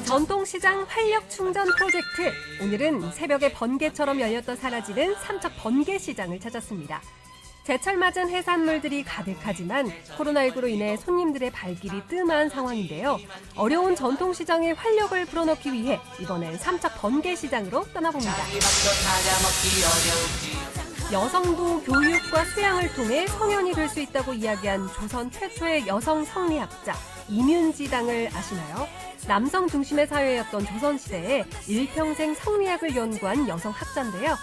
전통시장 활력 충전 프로젝트. 오늘은 새벽에 번개처럼 열렸던 사라지는 삼척 번개시장을 찾았습니다. 제철 맞은 해산물들이 가득하지만 코로나19로 인해 손님들의 발길이 뜸한 상황인데요. 어려운 전통시장에 활력을 불어넣기 위해 이번엔 삼척 번개시장으로 떠나봅니다. 여성도 교육과 수양을 통해 성현이 될 수 있다고 이야기한 조선 최초의 여성 성리학자 이뮨지당을 아시나요? 남성 중심의 사회였던 조선시대에 일평생 성리학을 연구한 여성 학자인데요.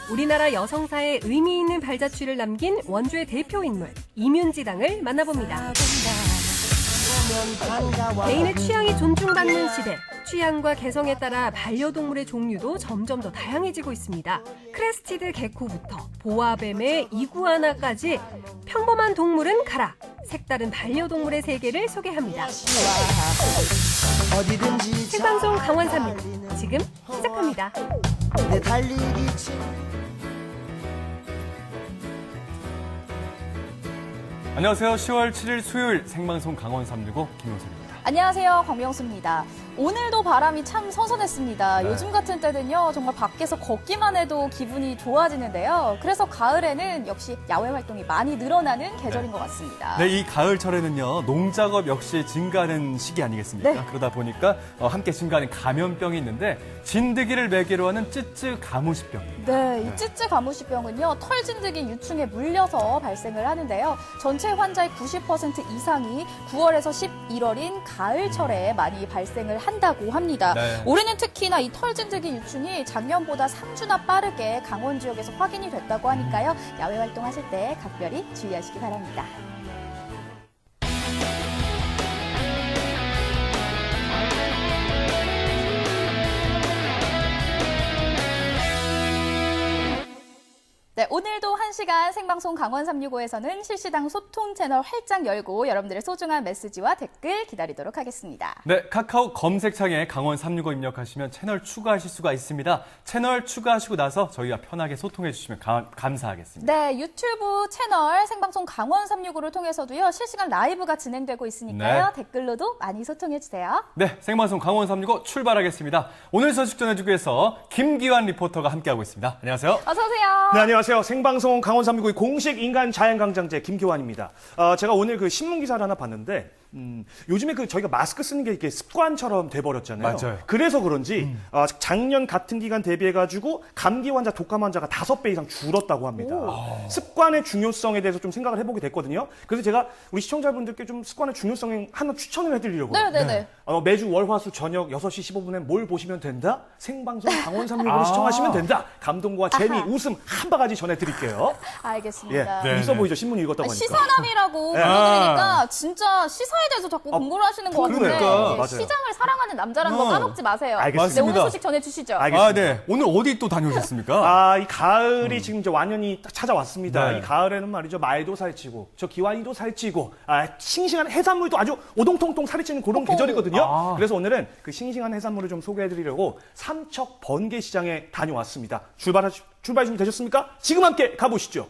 우리나라 여성사에 의미 있는 발자취를 남긴 원주의 대표 인물 이뮨지당을 만나봅니다. 개인의 취향이 존중받는 시대, 취향과 개성에 따라 반려동물의 종류도 점점 더 다양해지고 있습니다. 크레스티드 개코부터 보아뱀의 이구아나까지 평범한 동물은 가라! 색다른 반려동물의 세계를 소개합니다. 생방송 강원 3육 지금 시작합니다. 안녕하세요. 10월 7일 수요일 생방송 강원 365 김용석입니다. 안녕하세요. 광명수입니다. 오늘도 바람이 참 선선했습니다. 네. 요즘 같은 때는요, 정말 밖에서 걷기만 해도 기분이 좋아지는데요. 그래서 가을에는 역시 야외 활동이 많이 늘어나는 계절인 것 같습니다. 네, 이 가을철에는요, 농작업 역시 증가하는 시기 아니겠습니까? 네. 그러다 보니까 함께 증가하는 감염병이 있는데 진드기를 매개로 하는 쯔쯔 가무시병입니다. 네, 이 찌쯔 가무시병은요, 털 진드기 유충에 물려서 발생을 하는데요. 전체 환자의 90% 이상이 9월에서 11월인 가을철에 많이 발생을 한다고 합니다. 네. 올해는 특히나 이 털 진드기 유충이 작년보다 3주나 빠르게 강원 지역에서 확인이 됐다고 하니까요. 야외 활동하실 때 각별히 주의하시기 바랍니다. 네, 오늘도 1시간 생방송 강원 365에서는 실시당 소통 채널 활짝 열고 여러분들의 소중한 메시지와 댓글 기다리도록 하겠습니다. 네, 카카오 검색창에 강원 365 입력하시면 채널 추가하실 수가 있습니다. 채널 추가하시고 나서 저희와 편하게 소통해 주시면 감사하겠습니다. 네, 유튜브 채널 생방송 강원 365를 통해서도요, 실시간 라이브가 진행되고 있으니까요. 네. 댓글로도 많이 소통해 주세요. 네, 생방송 강원 365 출발하겠습니다. 오늘 소식 전해주기 위해서 김기환 리포터가 함께하고 있습니다. 안녕하세요. 어서 오세요. 네, 안녕하세요. 생방송 강원 365의 공식 인간 자연강장제 김기환입니다. 제가 오늘 그 신문 기사를 하나 봤는데, 요즘에 저희가 마스크 쓰는 게 이렇게 습관처럼 돼버렸잖아요. 맞아요. 그래서 그런지 작년 같은 기간 대비해가지고 감기 환자, 독감 환자가 5배 이상 줄었다고 합니다. 습관의 중요성에 대해서 좀 생각을 해보게 됐거든요. 그래서 제가 우리 시청자분들께 좀 습관의 중요성에 하나 추천을 해드리려고요. 네네네. 매주 월화수 저녁 6시 15분에 뭘 보시면 된다? 생방송 강원 365를 시청하시면 된다. 감동과 재미, 웃음 한 바가지 전해드릴게요. 알겠습니다. 예, 있어 보이죠? 신문 읽었다고 하니까. 시사남이라고 불러드리니까 진짜 시사에 대해서 자꾸 공부를 하시는 것 같은데 그러니까. 이제 맞아요. 시장을 사랑하는 남자라는 거 까먹지 마세요. 알겠습니다. 네, 오늘 소식 전해주시죠. 알겠습니다. 아, 네. 오늘 어디 또 다녀오셨습니까? 이 가을이 지금 이제 완연히 딱 찾아왔습니다. 네. 이 가을에는 말이죠. 말도 살찌고, 저 기와이도 살찌고, 싱싱한 해산물도 아주 오동통통 살이 찌는 그런 계절이거든요. 그래서 오늘은 그 싱싱한 해산물을 좀 소개해드리려고 삼척 번개시장에 다녀왔습니다. 출발 준비되셨습니까? 지금 함께 가보시죠.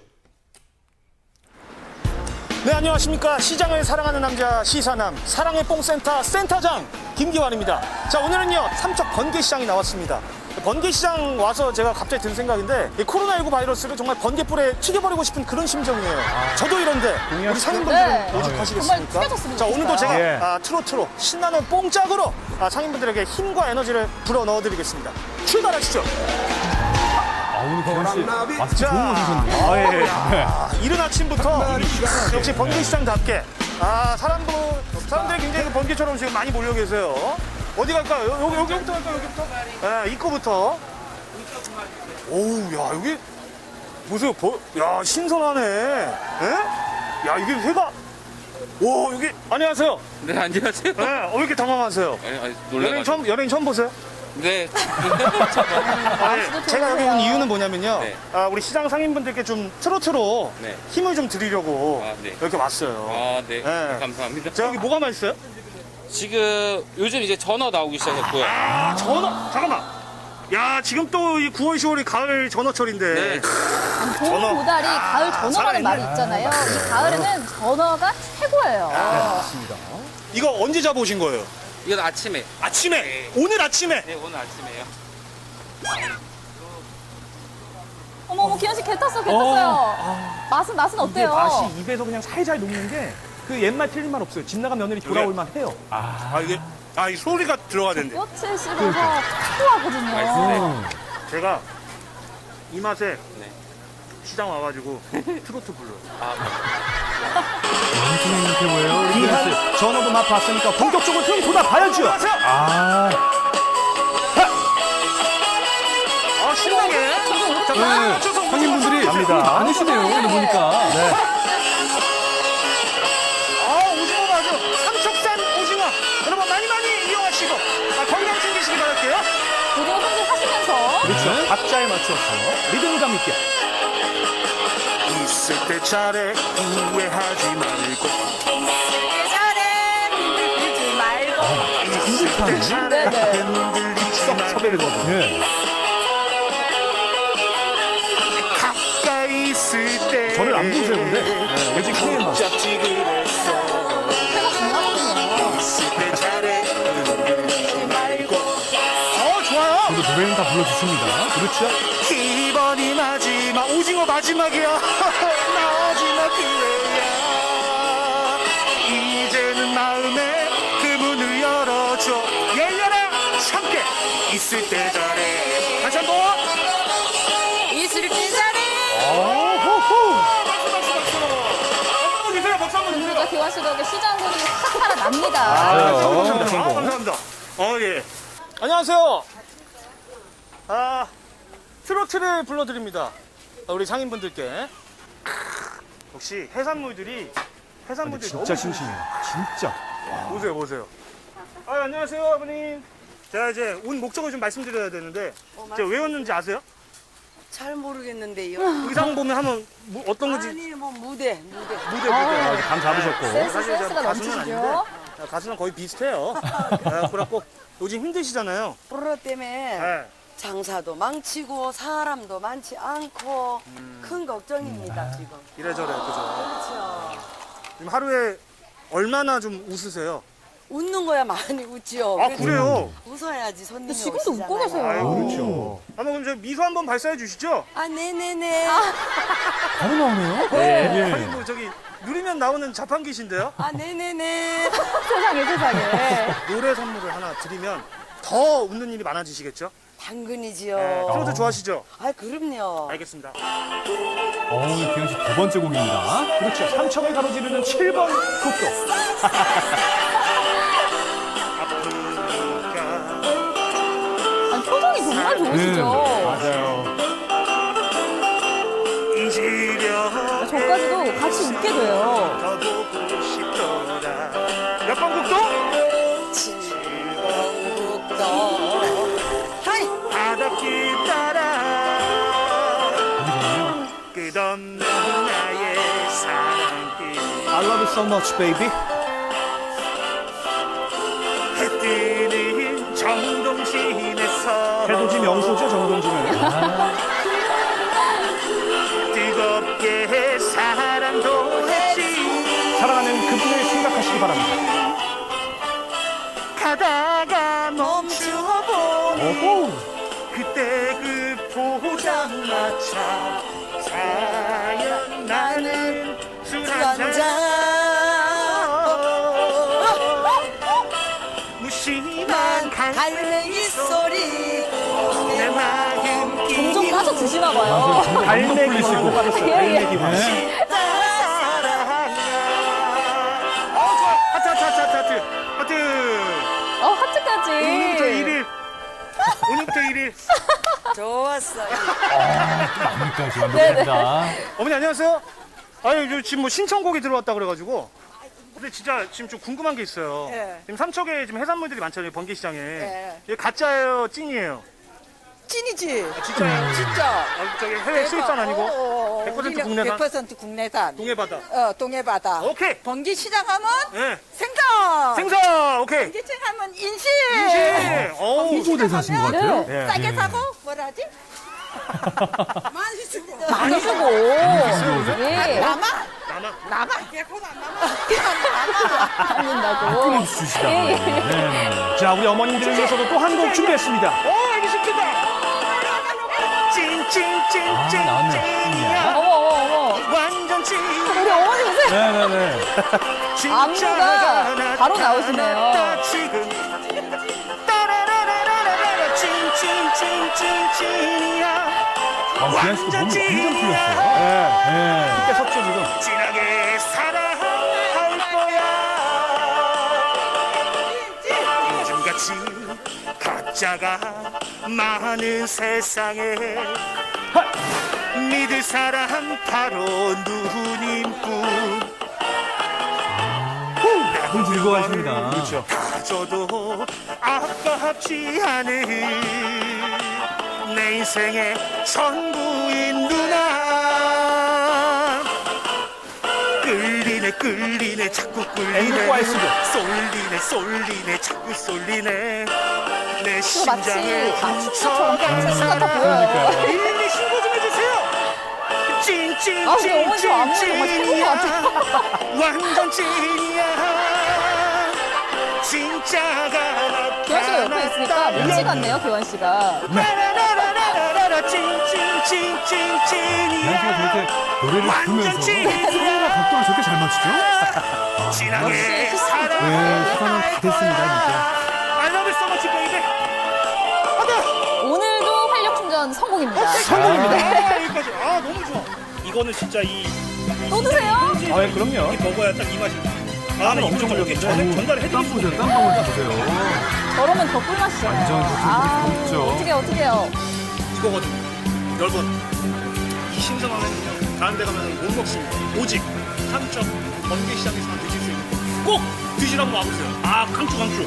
네, 안녕하십니까. 시장을 사랑하는 남자 시사남, 사랑의 뽕센터 센터장 김기환입니다. 자, 오늘은요, 삼척 번개시장에 나왔습니다. 번개시장 와서 제가 갑자기 든 생각인데, 이 코로나19 바이러스를 정말 번개불에 튀겨버리고 싶은 그런 심정이에요. 저도 이런데 우리 상인분들은 네. 오죽하시겠습니까? 정말 튀겨졌으면 자, 오늘도 좋겠어요. 제가 트로트로 신나는 뽕짝으로 상인분들에게 힘과 에너지를 불어 넣어드리겠습니다. 출발하시죠. 오늘 기환 씨 마스크 좋은 거 쓰셨네요. 이른 아침부터 역시 번개시장답게 사람들이 굉장히 번개처럼 지금 많이 몰려 계세요. 어디 갈까요? 여기부터 갈까요? 여기부터? 네, 입구부터. 오우, 야, 여기 보세요. 야, 신선하네. 예? 야, 이게 회가. 오, 여기 안녕하세요. 네, 안녕하세요. 네, 왜 이렇게 당황하세요? 놀라가지고. 연예인 처음 보세요? 네. 제가 여기 온 이유는 뭐냐면요. 네. 우리 시장 상인분들께 좀 트로트로 네. 힘을 좀 드리려고 네. 이렇게 왔어요. 네. 네. 감사합니다. 자, 여기 뭐가 맛있어요? 지금 요즘 이제 전어 나오기 시작했고요. 전어? 잠깐만. 야, 지금 또 이 9월, 10월이 가을 전어철인데. 네. 봄, 고다리, 가을 전어라는 살아있네. 말이 있잖아요. 이 가을에는 전어가 최고예요. 이거 언제 잡아오신 거예요? 이건 아침에. 아침에 오늘 아침에. 네, 오늘 아침에요. 어머, 기현 씨 개 탔어요. 맛은 이게 어때요? 맛이 입에서 그냥 살살 녹는 게 그 옛말 틀린 말 없어요. 집 나간 며느리 돌아올 만 해요. 이 소리가 들어가야 된대. 뼈채 씹어서 탁구하거든요. 맛있네. 제가 이 맛에 네. 시장 와가지고 트로트 불러요. 엄청 행복해 보여요. 우리 기현 씨. 이한 전화도 맛 봤으니까 본격적으로 좀 돌아봐야죠. 아, 신나게. 자, 네. 상인분들이 많으시네요. 이거 보니까. 오징어가 아주 삼척산 오징어. 여러분 많이 이용하시고 건강 챙기시기 바랄게요. 고등어 손질하시면서 그렇죠. 박자에 맞춰서 리듬감 있게. 있을 때 잘해 후회하지 말고. 있을 때 잘해 흔들리지 말고. 섭외를 거둬. 예. 가까이 있을 때. 저를 안 보세요, 근데. 요즘 큰일 났어. 짭지 그랬어. 회가 중요하거든요. 있을 때 잘해 흔들리지 말고. 좋아요. 저도 노래는 다 불러주십니다. 그렇죠. 이번이 마지막 오징어 마지막이야. 마지막 기회야. 이제는 마음에 그 문을 열어줘. 열려라 참깨. 있을 때 잘해. 다시 한번. 있을 때 잘해. 박수 주세요. 박수 한번 주세요. 오늘도 기환 씨 덕에 시장 분위기 확 살아납니다. 감사합니다. 예. 안녕하세요. 트로트를 불러드립니다. 우리 상인분들께. 역시 해산물들이 진짜 싱싱해요. 진짜. 보세요. 안녕하세요, 아버님. 제가 이제 온 목적을 좀 말씀드려야 되는데, 제가 왜 왔는지 아세요? 잘 모르겠는데요. 의상 보면 한번 어떤 건지. 아니 뭐 무대. 무대. 감 잡으셨고. 센스가 가수는 넘치시죠? 아닌데, 가수는 거의 비슷해요. 그래갖고 요즘 힘드시잖아요. 프로 때문에 네. 장사도 망치고 사람도 많지 않고 큰 걱정입니다 지금. 이래저래, 그죠? 그렇죠. 지금 하루에 얼마나 좀 웃으세요? 웃는 거야 많이 웃지요. 그래요? 웃어야지 손님이 지금도 오시잖아요. 웃고 계세요. 아이고. 그렇죠. 그럼 저 미소 한번 발사해 주시죠? 아 네네네. 바로 나오네요. 아니 뭐 저기 누리면 나오는 자판기신데요? 아 네네네. 세상에. 노래 선물을 하나 드리면 더 웃는 일이 많아지시겠죠? 당근이지요. 트로트 좋아하시죠? 아 그럼요. 알겠습니다. 기현 씨 두 번째 곡입니다. 그렇죠. 삼척을 가로지르는 7번 국도. 아니, 표정이 정말 좋으시죠? 맞아요. 잊으려 저까지도 같이 웃게 돼요. 더 보고 싶더라. 몇 번 국도? 7번 국도. 하이. 바닷길 따라 끝없는 나의 사랑길. I love you so much, baby. 해 뜨는 정동진에서 해돋이 명소죠, 정동진은. 뜨겁게 사랑도 했지. 사랑하는 그분을 생각하시기 바랍니다. 가다가 멈춰보니 그때 그 포장마차 사연 나는 술 한잔. 무심한 갈매기 소리. 내 마음 종종 빠져 드시나 봐요. 갈매기 풀리시고. 빠졌어요. 예, 예. 갈매기 네. 좋아. 하트. 하트까지. 오늘부터 1일. 오늘부터 1일. 좋았어요. 마무리까지 완벽합니다. 어머니 안녕하세요. 아유 지금 뭐 신청곡이 들어왔다 그래가지고. 근데 진짜 지금 좀 궁금한 게 있어요. 예. 지금 삼척에 지금 해산물들이 많잖아요. 번개시장에. 예. 이게 가짜예요, 찐이에요? 찐이지. 진짜예요? 진짜. 저기 해외 수입산 아니고 100% 국내산? 100% 국내산. 동해바다. 동해바다. 오케이. 번기 시장 하면 네. 생선. 생선 오케이. 번기청 하면 인심. 인심. 어우. 홍보대사신 것 같아요. 예. 싸게 예. 사고 뭐라 하지? 많이 주고. 많이 주고. 예. 남아? 남아? 나가. 받는다고. 끊임없이 주시다고요. 네. 자, 우리 어머님들을 위해서도 또 한 곡 준비했습니다. 알기 쉽겠다. 찐찐찐찐 나왔네. 찐이야. 어머. 완전 찐. 우리 어머니 보세요. 네네네. 안무가 바로 나오시네요. 지금 따라라라라라라 찐찐찐찐찐이야. 기한 씨도 몸이 완전 풀렸어요. 네. 그때 섰죠 지금. 진하게 사랑할 거야. 요즘같이 가짜가 많은 세상에 믿을 사람 바로 누님뿐. 너무 즐거워하십니다. 그렇죠. 가져도 아깝지 않은 내 인생의 전부인 누나. 끌리네 자꾸 끌리네. 쏠리네 자꾸 쏠리네. 내 심장을 춤추처럼 댄스 같아 보여요. 그러니까요. 112 신고 좀 해주세요. 아, 근데 어머니 저 안무 정말 최고인 것 같아요. 완전 찐이야. 진짜가 교환 씨가 옆에 있으니까 민지 같네요, 교환 씨가. 나라라라라라 기한 씨가 찐찐찐찐찐이야. 저렇게 노래를 부르면서 카메라 각도를 저렇게 잘 맞추죠? 진하게 역시 시선은 네, 시선은 다 됐습니다, 진짜. I love you so much, baby. 오늘도 활력 충전 성공입니다. 성공입니다. 여기까지. 아, 너무 좋아. 이거는 진짜 또 드세요? 아, 그럼요. 이 먹어야 딱 이 맛이. 아, 나 엄청 이렇게 전달해 땀 보세요, 땀방울 보세요. 저러면 더 꿀맛이잖아요. 완전 더 꿀맛이 어떡해요. 이거거든요. 여러분, 이 신선한 햄은요, 다른 데 가면 못 먹습니다. 오직 삼척 번개시장에서만 드실 수 있는 꼭 드시라고 와보세요. 아, 강추.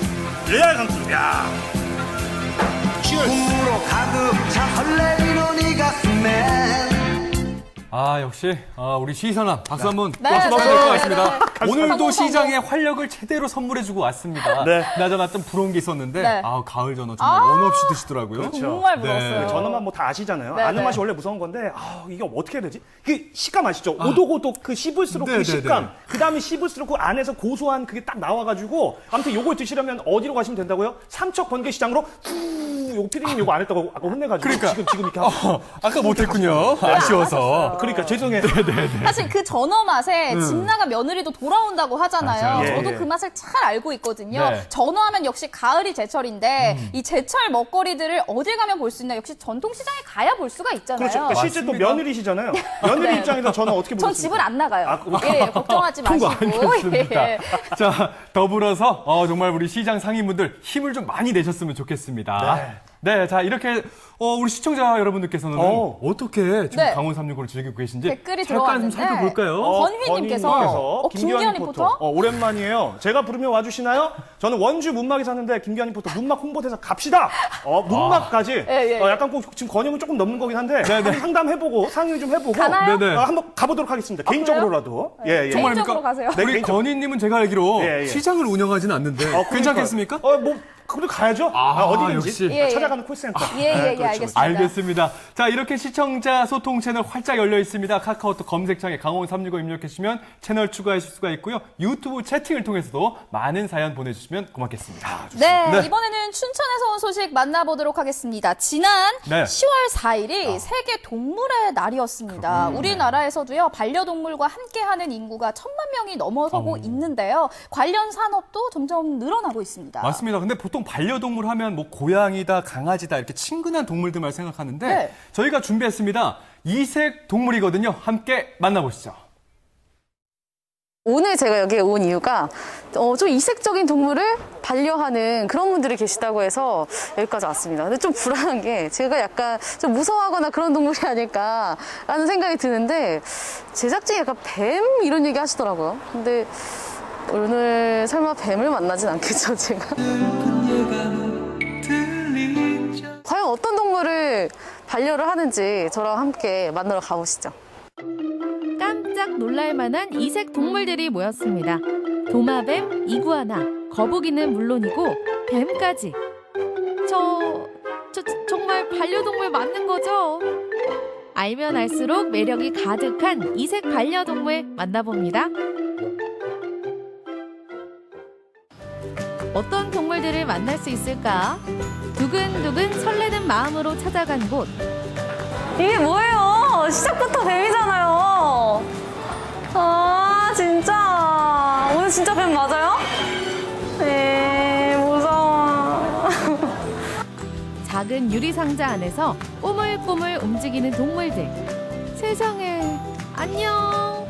레알 강추. 야. 꿈으로 가득 차 설레이는 이 가슴에 아, 역시 우리 시선함 박수 한번 네, 쳐야 될 것 같습니다. 네. 오늘도 성공. 시장에 활력을 제대로 선물해주고 왔습니다. 네. 나저나 좀 부러운 게 있었는데 네. 가을 전어 정말 원 없이 드시더라고요. 정말 네. 부러웠어요. 전어만 뭐 다 아시잖아요. 네, 아는 네. 맛이 원래 무서운 건데, 이게 어떻게 해야 되지? 그 식감 아시죠? 오독오독 그 씹을수록 네, 그 네, 식감. 네. 그 다음에 씹을수록 그 안에서 고소한 그게 딱 나와가지고, 아무튼 요걸 드시려면 어디로 가시면 된다고요? 삼척 번개시장으로 요거 피디님 요거 안 했다고 아까 혼내가지고. 그러니까. 지금 이렇게 하고. 아까 못했군요. 아쉬워서. 그러니까 죄송해요. 사실 그 전어 맛에 집 나간 며느리도 돌아온다고 하잖아요. 맞아요. 저도 예. 그 맛을 잘 알고 있거든요. 네. 전어하면 역시 가을이 제철인데 이 제철 먹거리들을 어딜 가면 볼 수 있나? 역시 전통시장에 가야 볼 수가 있잖아요. 그렇죠. 그러니까 실제 또 맞습니다. 며느리시잖아요. 며느리 네. 입장에서 저는 어떻게 전 보셨습니까? 집을 안 나가요. 아, 예, 걱정하지 큰거 마시고. 아니겠습니까? 예. 자, 더불어서 정말 우리 시장 상인분들 힘을 좀 많이 내셨으면 좋겠습니다. 네, 자 이렇게 우리 시청자 여러분들께서는 어떻게 지금 네. 강원 365를 즐기고 계신지 댓글이 잠깐 좀 들어왔는데 살펴볼까요? 권휘님께서 김기현 리포터? 오랜만이에요. 제가 부르면 와주시나요? 저는 원주 문막에 사는데 김기현 리포터 문막 홍보대사 갑시다. 문막까지. 예. 약간 꼭 지금 권유는 조금 넘는 거긴 한데 한번 상담해보고 상의 좀 해보고 가나요? 네네. 한번 가보도록 하겠습니다. 개인적으로라도. 예. 개인적으로 가세요. 네, 우리 개인적으로. 건희님은 제가 알기로 예. 시장을 운영하진 않는데 그러니까요. 괜찮겠습니까? 그래도 가야죠. 아, 어디든지 역시. 예. 찾아가는 콜센터. 예, 그렇죠. 알겠습니다. 알겠습니다. 자, 이렇게 시청자 소통 채널 활짝 열려 있습니다. 카카오톡 검색창에 강원 365 입력하시면 채널 추가하실 수가 있고요. 유튜브 채팅을 통해서도 많은 사연 보내주시면 고맙겠습니다. 네, 네. 이번에는 춘천에서 온 소식 만나보도록 하겠습니다. 지난 네. 10월 4일이 세계 동물의 날이었습니다. 우리나라에서도요, 반려동물과 함께하는 인구가 1,000만 명이 넘어서고 있는데요. 관련 산업도 점점 늘어나고 있습니다. 맞습니다. 근데 보통 반려동물 하면 뭐 고양이다, 강아지다 이렇게 친근한 동물들만 생각하는데 네. 저희가 준비했습니다. 이색 동물이거든요. 함께 만나보시죠. 오늘 제가 여기에 온 이유가 좀 이색적인 동물을 반려하는 그런 분들이 계시다고 해서 여기까지 왔습니다. 근데 좀 불안한 게 제가 약간 좀 무서워하거나 그런 동물이 아닐까라는 생각이 드는데 제작진이 약간 뱀 이런 얘기 하시더라고요. 근데 오늘 설마 뱀을 만나진 않겠죠, 제가? 과연 어떤 동물을 반려를 하는지 저랑 함께 만나러 가보시죠. 깜짝 놀랄만한 이색 동물들이 모였습니다. 도마뱀, 이구아나, 거북이는 물론이고 뱀까지. 정말 반려동물 맞는 거죠? 알면 알수록 매력이 가득한 이색 반려동물 만나봅니다. 어떤 동물들을 만날 수 있을까? 두근두근 설레는 마음으로 찾아간 곳. 이게 뭐예요? 시작부터 뱀이잖아요. 아, 진짜. 오늘 진짜 뱀 맞아요? 네, 무서워. 작은 유리상자 안에서 꼬물꼬물 움직이는 동물들. 세상에, 안녕.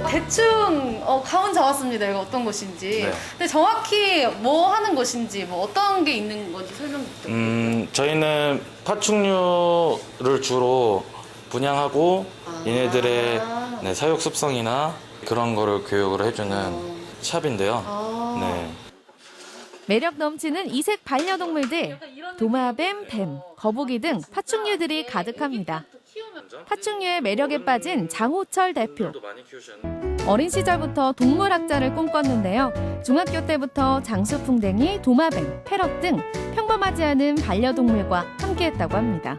대충 감은 잡았습니다. 이거 어떤 곳인지. 네. 근데 정확히 뭐 하는 곳인지, 뭐 어떤 게 있는 건지 설명 부탁드릴게요. 저희는 파충류를 주로 분양하고 얘네들의 네, 사육 습성이나 그런 거를 교육을 해주는 샵인데요. 네. 매력 넘치는 이색 반려동물들, 도마뱀, 뱀, 거북이 등 파충류들이 가득합니다. 파충류의 매력에 빠진 장호철 대표. 어린 시절부터 동물학자를 꿈꿨는데요. 중학교 때부터 장수풍뎅이, 도마뱀, 패럿 등 평범하지 않은 반려동물과 함께했다고 합니다.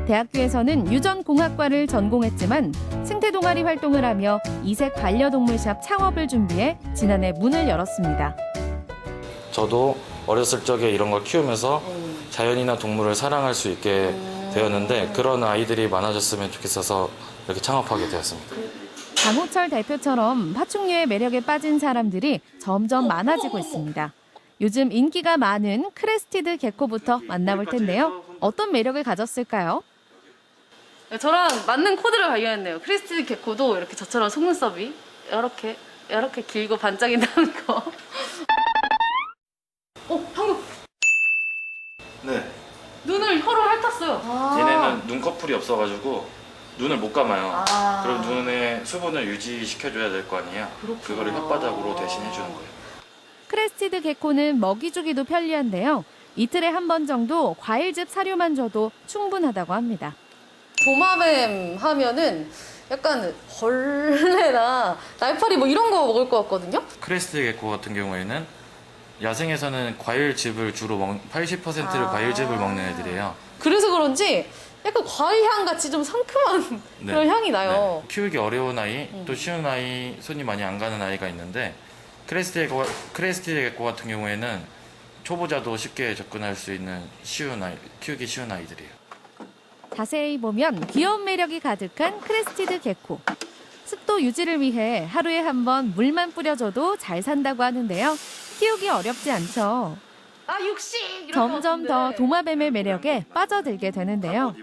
대학교에서는 유전공학과를 전공했지만 생태 동아리 활동을 하며 이색 반려동물샵 창업을 준비해 지난해 문을 열었습니다. 저도 어렸을 적에 이런 걸 키우면서 자연이나 동물을 사랑할 수 있게 되었는데 그런 아이들이 많아졌으면 좋겠어서 이렇게 창업하게 되었습니다. 장호철 대표처럼 파충류의 매력에 빠진 사람들이 점점 많아지고 있습니다. 요즘 인기가 많은 크레스티드 개코부터 만나볼 텐데요. 어떤 매력을 가졌을까요? 저랑 맞는 코드를 발견했네요. 크리스티드 개코도 이렇게 저처럼 속눈썹이 이렇게 길고 반짝인다는 거. 방금 네. 눈을 혀로 핥았어요. 얘네는 눈꺼풀이 없어가지고 눈을 못 감아요. 그럼 눈의 수분을 유지시켜줘야 될 거 아니에요. 그거를 혓바닥으로 대신 해주는 거예요. 크레스티드 개코는 먹이 주기도 편리한데요. 이틀에 한 번 정도 과일즙 사료만 줘도 충분하다고 합니다. 도마뱀 하면은 약간 벌레나 날파리 뭐 이런 거 먹을 것 같거든요. 크레스트 개코 같은 경우에는 야생에서는 과일즙을 주로 80%를 과일즙을 먹는 애들이에요. 그래서 그런지 약간 과일 향 같이 좀 상큼한 그런 향이 나요. 네. 키우기 어려운 아이, 또 쉬운 아이, 손이 많이 안 가는 아이가 있는데 크레스트 개코 같은 경우에는 초보자도 쉽게 접근할 수 있는 키우기 쉬운 아이들이에요. 자세히 보면 귀여운 매력이 가득한 크레스티드 개코. 습도 유지를 위해 하루에 한 번 물만 뿌려줘도 잘 산다고 하는데요. 키우기 어렵지 않죠. 육식! 점점 더 도마뱀의 매력에 빠져들게 되는데요.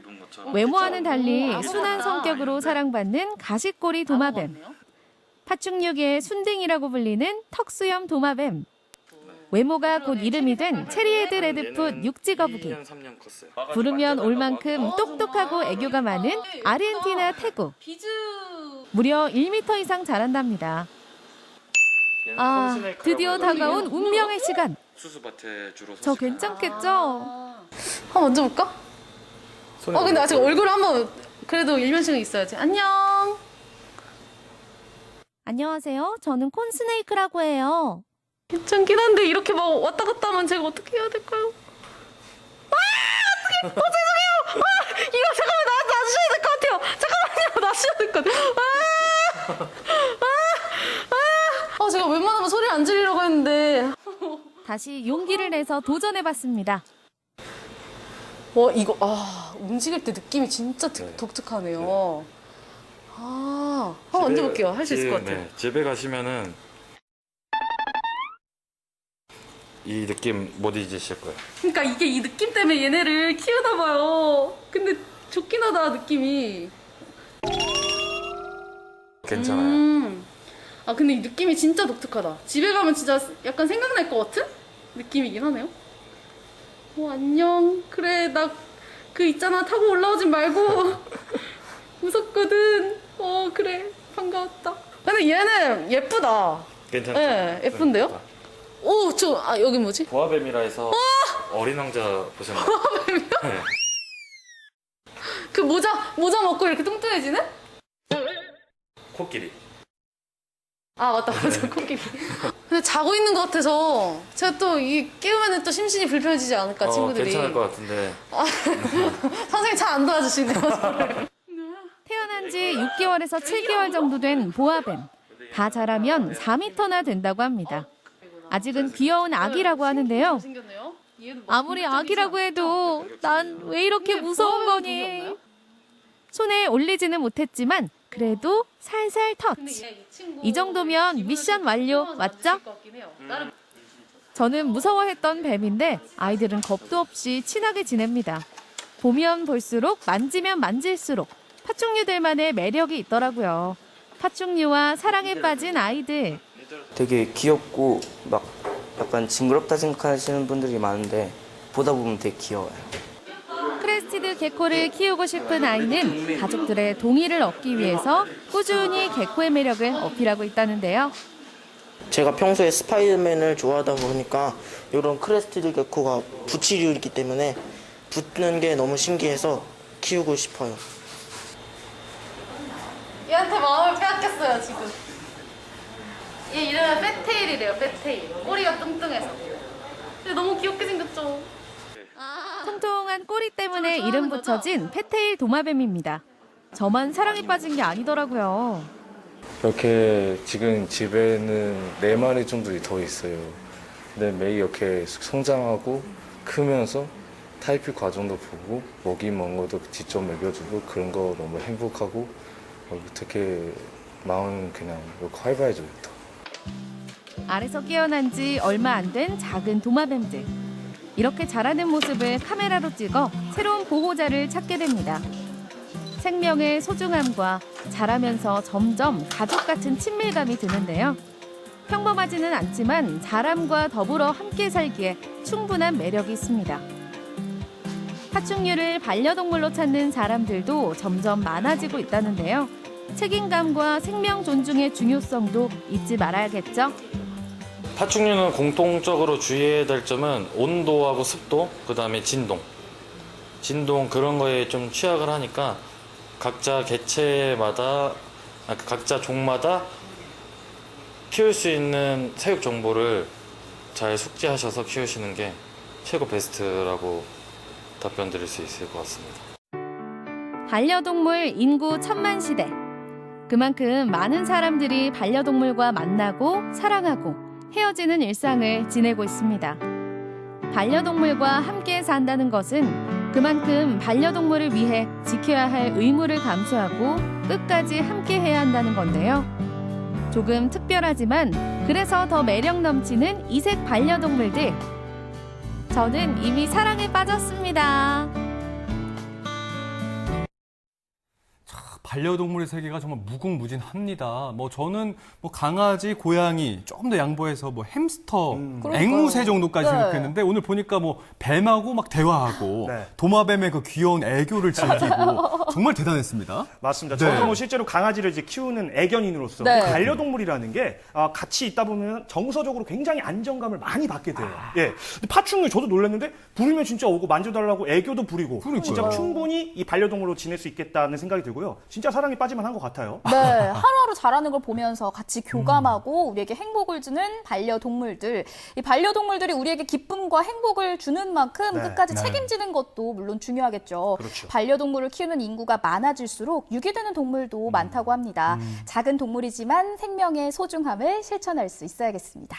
외모와는 달리 순한 성격으로 사랑받는 가시꼬리 도마뱀. 파충류계의 순딩이라고 불리는 턱수염 도마뱀. 외모가 곧 이름이 된 체리헤드 레드풋 육지거북이. 부르면 올 만큼 똑똑하고 애교가 많은 아르헨티나 태국. 무려 1m 이상 자란답니다. 드디어 다가온 운명의 시간. 수수밭에 주로 저 괜찮겠죠? 한번 만져볼까? 근데 아직 얼굴 한번 그래도 일면식은 있어야지. 안녕. 안녕하세요. 저는 콘스네이크라고 해요. 괜찮긴 한데 이렇게 막 왔다 갔다 하면 제가 어떻게 해야 될까요? 어떡해! 죄송해요! 이거 잠깐만 놔주셔야 될 것 같아요! 잠깐만요! 놔주셔야 될 것 같아요! 제가 웬만하면 소리를 안 지르려고 했는데. 다시 용기를 내서 도전해봤습니다. 이거, 움직일 때 느낌이 진짜 독특하네요. 한번 만져볼게요. 할 수 있을 것 같아요. 네, 집에 가시면은 이 느낌 못 잊으실 거예요. 그러니까 이게 이 느낌 때문에 얘네를 키우나 봐요. 근데 좋긴 하다, 느낌이. 괜찮아요. 근데 이 느낌이 진짜 독특하다. 집에 가면 진짜 약간 생각날 것 같은 느낌이긴 하네요. 안녕. 그래, 나 그 있잖아. 타고 올라오진 말고. 무섭거든. 그래. 반가웠다. 근데 얘는 예쁘다. 괜찮죠? 네, 예쁜데요? 여기 뭐지? 보아뱀이라 해서 어린 왕자 보셨나요? 보아뱀이요? 네. 그 모자 먹고 이렇게 뚱뚱해지는? 코끼리. 맞다. 코끼리. 근데 자고 있는 것 같아서 제가 또 깨우면 또 심신이 불편해지지 않을까, 친구들이. 괜찮을 것 같은데. 선생님 잘 안 도와주시네요, 저를. 태어난 지 6개월에서 7개월 정도 된 보아뱀. 다 자라면 4m나 된다고 합니다. 아직은 귀여운 아기라고 하는데요. 아무리 아기라고 해도 난 왜 이렇게 무서운 거니? 손에 올리지는 못했지만 그래도 살살 터치. 이 정도면 미션 완료 맞죠? 저는 무서워했던 뱀인데 아이들은 겁도 없이 친하게 지냅니다. 보면 볼수록 만지면 만질수록 파충류들만의 매력이 있더라고요. 파충류와 사랑에 빠진 아이들. 되게 귀엽고 막 약간 징그럽다 생각하시는 분들이 많은데 보다 보면 되게 귀여워요. 크레스티드 개코를 키우고 싶은 아이는 가족들의 동의를 얻기 위해서 꾸준히 개코의 매력을 어필하고 있다는데요. 제가 평소에 스파이더맨을 좋아하다 보니까 이런 크레스티드 개코가 부치류이기 때문에 붙는 게 너무 신기해서 키우고 싶어요. 얘한테 마음을 빼앗겼어요, 지금. 얘 이름은 빼테일이래요, 빼테일. 꼬리가 뚱뚱해서. 근데 너무 귀엽게 생겼죠? 통통한 꼬리 때문에 이름 붙여진 페테일 도마뱀입니다. 저만 사랑에 빠진 게 아니더라고요. 이렇게 지금 집에는 4마리 정도 더 있어요. 근데 매일 이렇게 성장하고 크면서 타이피 과정도 보고 먹이 먹은 것도 직접 먹여주고 그런 거 너무 행복하고 되게 마음 그냥 활발해져요. 알에서 깨어난 지 얼마 안 된 작은 도마뱀들. 이렇게 자라는 모습을 카메라로 찍어 새로운 보호자를 찾게 됩니다. 생명의 소중함과 자라면서 점점 가족 같은 친밀감이 드는데요. 평범하지는 않지만 사람과 더불어 함께 살기에 충분한 매력이 있습니다. 파충류를 반려동물로 찾는 사람들도 점점 많아지고 있다는데요. 책임감과 생명 존중의 중요성도 잊지 말아야겠죠. 파충류는 공통적으로 주의해야 될 점은 온도하고 습도, 그다음에 진동 그런 거에 좀 취약을 하니까 각자 개체마다, 각자 종마다 키울 수 있는 사육 정보를 잘 숙지하셔서 키우시는 게 최고 베스트라고 답변 드릴 수 있을 것 같습니다. 반려동물 인구 1000만 시대. 그만큼 많은 사람들이 반려동물과 만나고 사랑하고 헤어지는 일상을 지내고 있습니다. 반려동물과 함께 산다는 것은 그만큼 반려동물을 위해 지켜야 할 의무를 감수하고 끝까지 함께 해야 한다는 건데요. 조금 특별하지만 그래서 더 매력 넘치는 이색 반려동물들. 저는 이미 사랑에 빠졌습니다. 반려동물의 세계가 정말 무궁무진합니다. 저는 강아지, 고양이, 조금 더 양보해서 햄스터, 앵무새 정도까지 생각했는데 오늘 보니까 뱀하고 막 대화하고 도마뱀의 그 귀여운 애교를 즐기고 정말 대단했습니다. 맞습니다. 저도 실제로 강아지를 이제 키우는 애견인으로서 반려동물이라는 게 같이 있다 보면 정서적으로 굉장히 안정감을 많이 받게 돼요. 예. 근데 파충류 저도 놀랐는데 부르면 진짜 오고 만져달라고 애교도 부리고 진짜 충분히 이 반려동물로 지낼 수 있겠다는 생각이 들고요. 진짜 사랑에 빠질만 한 것 같아요. 네, 하루하루 자라는 걸 보면서 같이 교감하고 우리에게 행복을 주는 반려동물들. 이 반려동물들이 우리에게 기쁨과 행복을 주는 만큼 끝까지 책임지는 것도 물론 중요하겠죠. 그렇죠. 반려동물을 키우는 인구가 많아질수록 유기되는 동물도 많다고 합니다. 작은 동물이지만 생명의 소중함을 실천할 수 있어야겠습니다.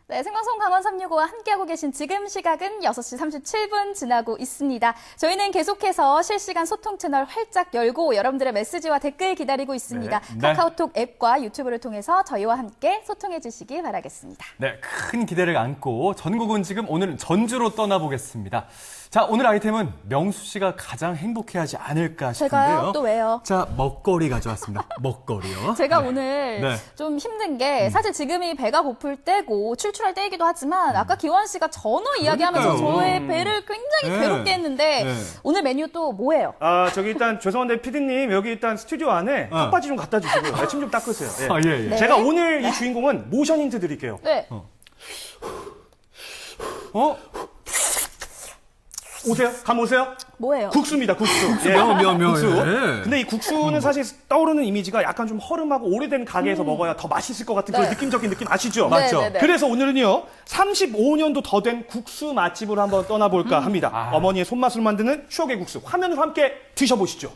네, 생방송 강원 365와 함께하고 계신 지금 시각은 6시 37분 지나고 있습니다. 저희는 계속해서 실시간 소통 채널 활짝 열고 여러분들의 메시지와 댓글 기다리고 있습니다. 카카오톡 앱과 유튜브를 통해서 저희와 함께 소통해 주시기 바라겠습니다. 네, 큰 기대를 안고 전국은 지금 오늘은 전주로 떠나보겠습니다. 자, 오늘 아이템은 명수 씨가 가장 행복해하지 않을까 싶은데요. 제가요? 또 왜요? 자, 먹거리 가져왔습니다. 먹거리요. 제가 오늘 좀 힘든 게 사실 지금이 배가 고플 때고 출출할 때이기도 하지만 아까 기원 씨가 전어 이야기하면서 저의 배를 굉장히 괴롭게 했는데 오늘 메뉴 또 뭐예요? 저기 일단 죄송한데 피디님 여기 일단 스튜디오 안에 턱받이 좀 갖다 주시고요. 침 좀 닦으세요. 예. 제가 오늘 이 주인공은 모션 힌트 드릴게요. 네. 오세요? 감 오세요? 뭐예요? 국수입니다, 국수. 면. 국수. 예. 근데 이 국수는 사실 떠오르는 이미지가 약간 좀 허름하고 오래된 가게에서 먹어야 더 맛있을 것 같은 그런 느낌적인 느낌 아시죠? 맞죠? 네. 그래서 오늘은요, 35년도 더 된 국수 맛집으로 한번 떠나볼까 합니다. 어머니의 손맛으로 만드는 추억의 국수. 화면으로 함께 드셔보시죠.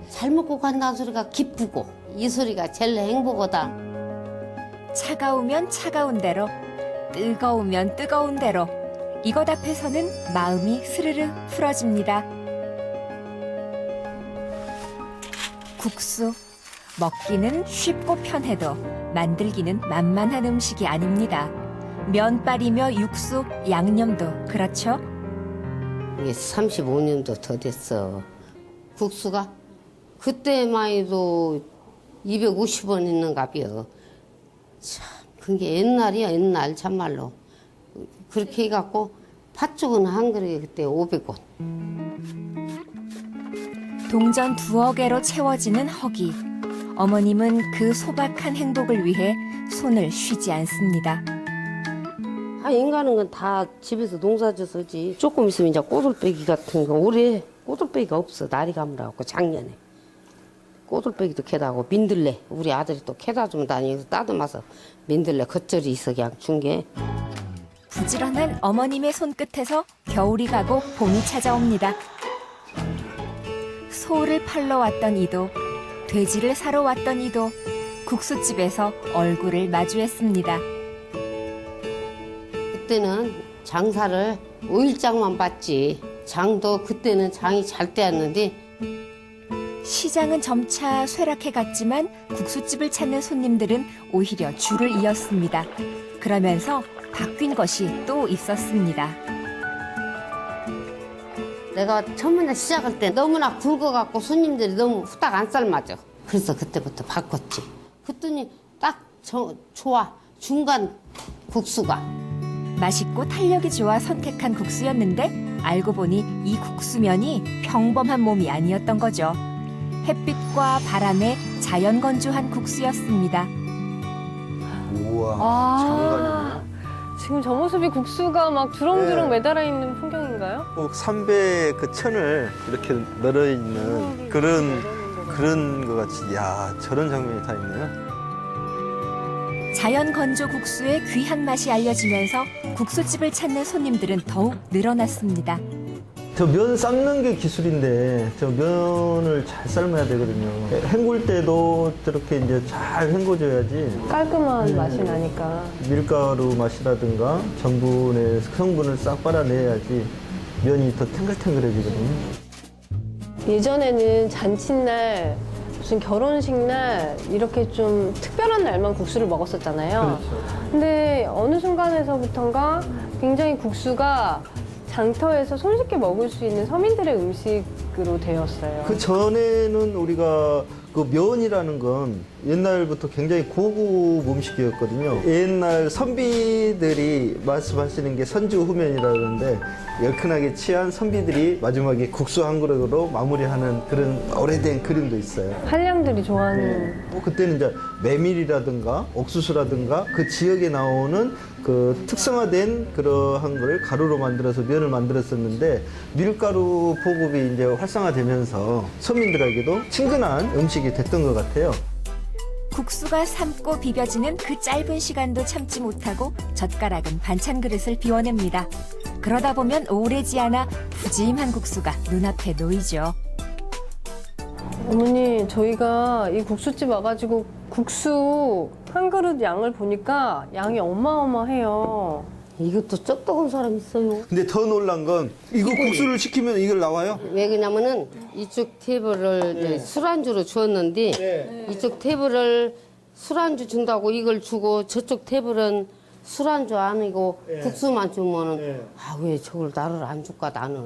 잘 먹고 간다는 소리가 기쁘고 이 소리가 제일 행복하다. 차가우면 차가운 대로, 뜨거우면 뜨거운 대로 이것 앞에서는 마음이 스르르 풀어집니다. 국수, 먹기는 쉽고 편해도 만들기는 만만한 음식이 아닙니다. 면발이며 육수, 양념도 그렇죠? 이게 35년도 더 됐어. 국수가 그때만 해도 250원 있는 값이요. 참, 그게 옛날이야, 옛날 참말로. 그렇게 해갖고 팥죽은 한 그릇에 그때 500원. 동전 2억 개로 채워지는 허기. 어머님은 그 소박한 행복을 위해 손을 쉬지 않습니다. 인간은 건 다 집에서 농사져서지. 조금 있으면 이제 꼬들빼기 같은 거. 올해 꼬들빼기가 없어. 날이 감라갖고 작년에. 꼬들빼기도 캐다고 민들레. 우리 아들이 또 캐다 주면 다니면서 따듬어서 민들레 겉절이 있어 그냥 준 게. 부지런한 어머님의 손끝에서 겨울이 가고 봄이 찾아옵니다. 소를 팔러 왔던 이도, 돼지를 사러 왔던 이도 국수집에서 얼굴을 마주했습니다. 그때는 장사를 5일장만 봤지. 장도 그때는 장이 잘 때였는데 시장은 점차 쇠락해 갔지만 국수집을 찾는 손님들은 오히려 줄을 이었습니다. 그러면서 바뀐 것이 또 있었습니다. 내가 처음에 시작할 때 너무나 굵어갖고 손님들이 너무 후딱 안 삶아져. 그래서 그때부터 바꿨지. 그랬더니 딱 좋아. 중간 국수가. 맛있고 탄력이 좋아 선택한 국수였는데 알고 보니 이 국수면이 평범한 몸이 아니었던 거죠. 햇빛과 바람에 자연 건조한 국수였습니다. 우와, 지금 저 모습이 국수가 막 주렁주렁 매달아 있는 풍경인가요? 꼭 삼배의 그 천을 이렇게 널어 있는 그런 것 같이, 야, 저런 장면이 다 있네요. 자연 건조 국수의 귀한 맛이 알려지면서 국수집을 찾는 손님들은 더욱 늘어났습니다. 저 면 삶는 게 기술인데 저 면을 잘 삶아야 되거든요. 헹굴 때도 저렇게 이제 잘 헹궈줘야지 깔끔한 맛이 나니까. 밀가루 맛이라든가 전분의 성분을 싹 빨아내야지 면이 더 탱글탱글해지거든요. 예전에는 잔칫날, 무슨 결혼식 날 이렇게 좀 특별한 날만 국수를 먹었었잖아요. 그렇죠. 근데 어느 순간에서부턴가 굉장히 국수가 장터에서 손쉽게 먹을 수 있는 서민들의 음식으로 되었어요. 그 전에는 우리가 그 면이라는 건 옛날부터 굉장히 고급 음식이었거든요. 옛날 선비들이 말씀하시는 게 선지후면이라는데 열큰하게 취한 선비들이 마지막에 국수 한 그릇으로 마무리하는 그런 오래된 그림도 있어요. 한량들이 좋아하는. 그때는 이제 메밀이라든가 옥수수라든가 그 지역에 나오는 그 특성화된 그러한 걸 가루로 만들어서 면을 만들었었는데 밀가루 보급이 이제 활성화되면서 서민들에게도 친근한 음식이 됐던 것 같아요. 국수가 삶고 비벼지는 그 짧은 시간도 참지 못하고 젓가락은 반찬 그릇을 비워냅니다. 그러다 보면 오래지 않아 푸짐한 국수가 눈앞에 놓이죠. 어머니, 저희가 이 국수집 와가지고 국수 한 그릇 양을 보니까 양이 어마어마해요. 이것도 쩍떡한 사람 있어요. 근데 더 놀란 건 이거 국수를 시키면 이걸 나와요? 왜 그러냐면은 이쪽 테이블을 이제 술안주로 주었는데 이쪽 테이블을 술안주 준다고 이걸 주고 저쪽 테이블은 술안주 아니고 국수만 주면은 아, 왜 저걸 나를 안 줄까 나는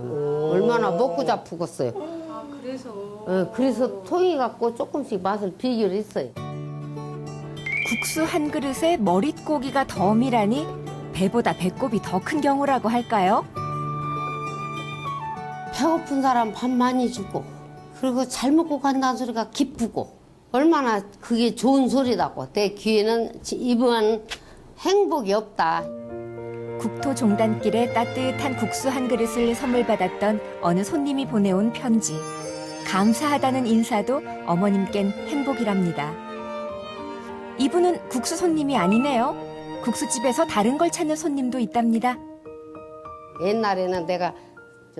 얼마나 먹고 자쁘겠어요. 그래서 통이 갖고 조금씩 맛을 비교를 했어요. 국수 한 그릇에 머릿고기가 덤이라니 배보다 배꼽이 더 큰 경우라고 할까요? 배고픈 사람 밥 많이 주고 그리고 잘 먹고 간다는 소리가 기쁘고 얼마나 그게 좋은 소리라고. 내 귀에는 이번 행복이 없다. 국토종단길에 따뜻한 국수 한 그릇을 선물 받았던 어느 손님이 보내온 편지. 감사하다는 인사도 어머님껜 행복이랍니다. 이분은 국수 손님이 아니네요. 국수집에서 다른 걸 찾는 손님도 있답니다. 옛날에는 내가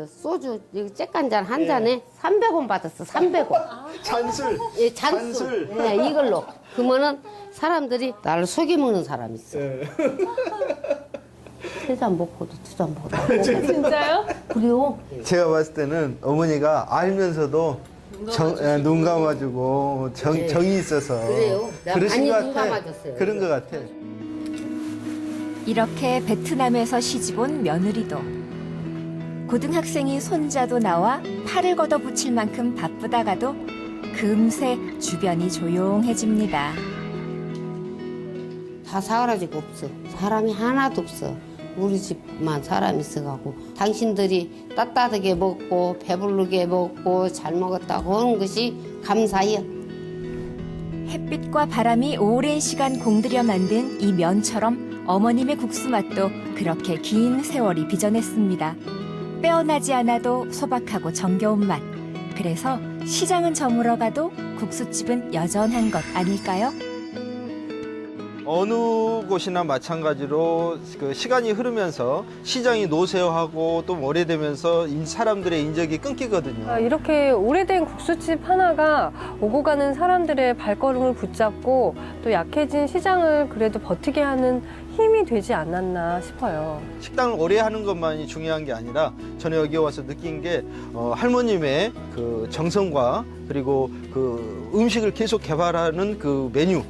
소주 쬐깐잔 한 잔에 300원 받았어. 300원. 잔술. 예, 잔술. 예, 이걸로. 그러면은 사람들이 나를 속여먹는 사람이 있어. 세 잔 먹고도 두 잔 먹고도. 진짜요? 그래요? 제가 봤을 때는 어머니가 알면서도 눈 감아주고 정이 있어서 그래요? 내가 그러신 많이 것 눈 같아. 감아줬어요. 그런 것 같아. 이렇게 베트남에서 시집온 며느리도 고등학생이 손자도 나와 팔을 걷어붙일 만큼 바쁘다가도 금세 주변이 조용해집니다. 다 사라지고 없어. 사람이 하나도 없어. 우리 집만 사람이 있어가고 당신들이 따뜻하게 먹고 배부르게 먹고 잘 먹었다고 하는 것이 감사해요. 햇빛과 바람이 오랜 시간 공들여 만든 이 면처럼 어머님의 국수 맛도 그렇게 긴 세월이 빚어냈습니다. 빼어나지 않아도 소박하고 정겨운 맛. 그래서 시장은 저물어가도 국수집은 여전한 것 아닐까요? 어느 곳이나 마찬가지로 그 시간이 흐르면서 시장이 노쇠화하고 또 오래되면서 사람들의 인적이 끊기거든요. 이렇게 오래된 국수집 하나가 오고 가는 사람들의 발걸음을 붙잡고 또 약해진 시장을 그래도 버티게 하는 힘이 되지 않았나 싶어요. 식당을 오래 하는 것만이 중요한 게 아니라 저는 여기 와서 느낀 게 할머님의 그 정성과 그리고 그 음식을 계속 개발하는 그 메뉴,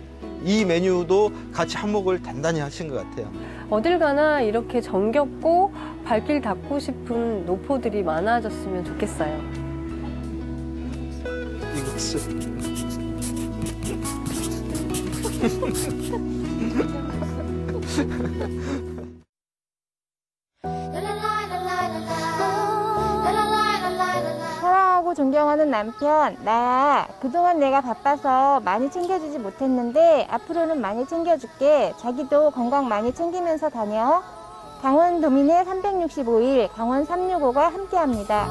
이 메뉴도 같이 한몫을 단단히 하신 것 같아요. 어딜 가나 이렇게 정겹고 발길 닿고 싶은 노포들이 많아졌으면 좋겠어요. 이국수. 사랑하고 존경하는 남편, 나야. 그동안 내가 바빠서 많이 챙겨주지 못했는데 앞으로는 많이 챙겨줄게. 자기도 건강 많이 챙기면서 다녀. 강원도민의 365일 강원 365가 함께합니다.